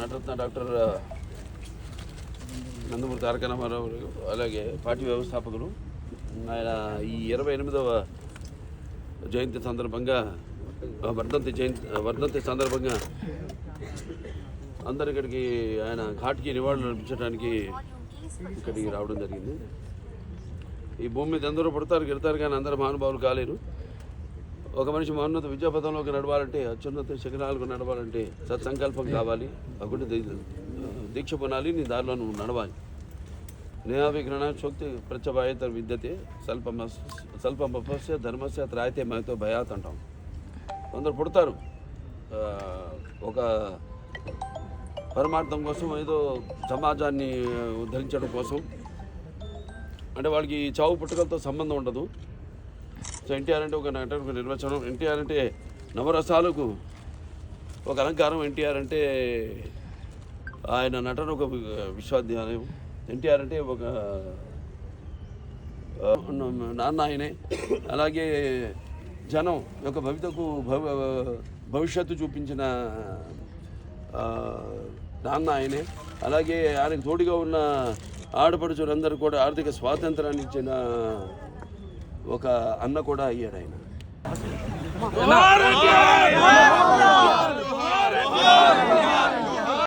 Nataratna doctor Nandamuri Taraka Ramarao అలాగే party వ్యవస్థాపకులు ఆయన ఈ 28వ జయంతి సందర్భంగా వర్ధంతి సందర్భంగా అందరి ఇక్కడికి ఆయన ఘాట్కి నివాళులు అర్పించడానికి ఇక్కడికి రావడం జరిగింది. ఈ భూమి మీద అందరూ పుడతారు గెడతారు కానీ అందరూ మహానుభావులు కాలేరు. ఒక మనిషి మహోన్నత విద్యాపథంలోకి నడవాలంటే అత్యున్నత శిఖరాలకు నడవాలంటే సత్సంకల్పం కావాలి, అగుండి దీక్ష పొనాలి, నీ దారిలో నువ్వు నడవాలి. నేహావిగ్రహణ శోక్తి ప్రత్యభాయత విద్యతే స్వల్పమపస్య ధర్మస్య త్రాయతే మహతో భయాత్ అంటాం. కొందరు పుడతారు ఒక పరమార్థం కోసం, ఏదో సమాజాన్ని ఉద్ధరించడం కోసం, అంటే వాళ్ళకి చావు పుట్టుకలతో సంబంధం ఉండదు. సో ఎన్టీఆర్ అంటే ఒక నటుడికి నిర్వచనం. ఎన్టీఆర్ అంటే నవరసాలకు ఒక అలంకారం. ఎన్టీఆర్ అంటే ఆయన నటన ఒక విశ్వవిద్యాలయం. ఎన్టీఆర్ అంటే ఒక నాన్న ఆయనే. అలాగే జనం యొక్క భవిష్యత్తు చూపించిన నాన్న ఆయనే. అలాగే ఆయనకు తోడుగా ఉన్న ఆడపడుచులందరూ కూడా ఆర్థిక స్వాతంత్రాన్ని ఇచ్చిన ఒక అన్న కూడా అయ్యాడు ఆయన.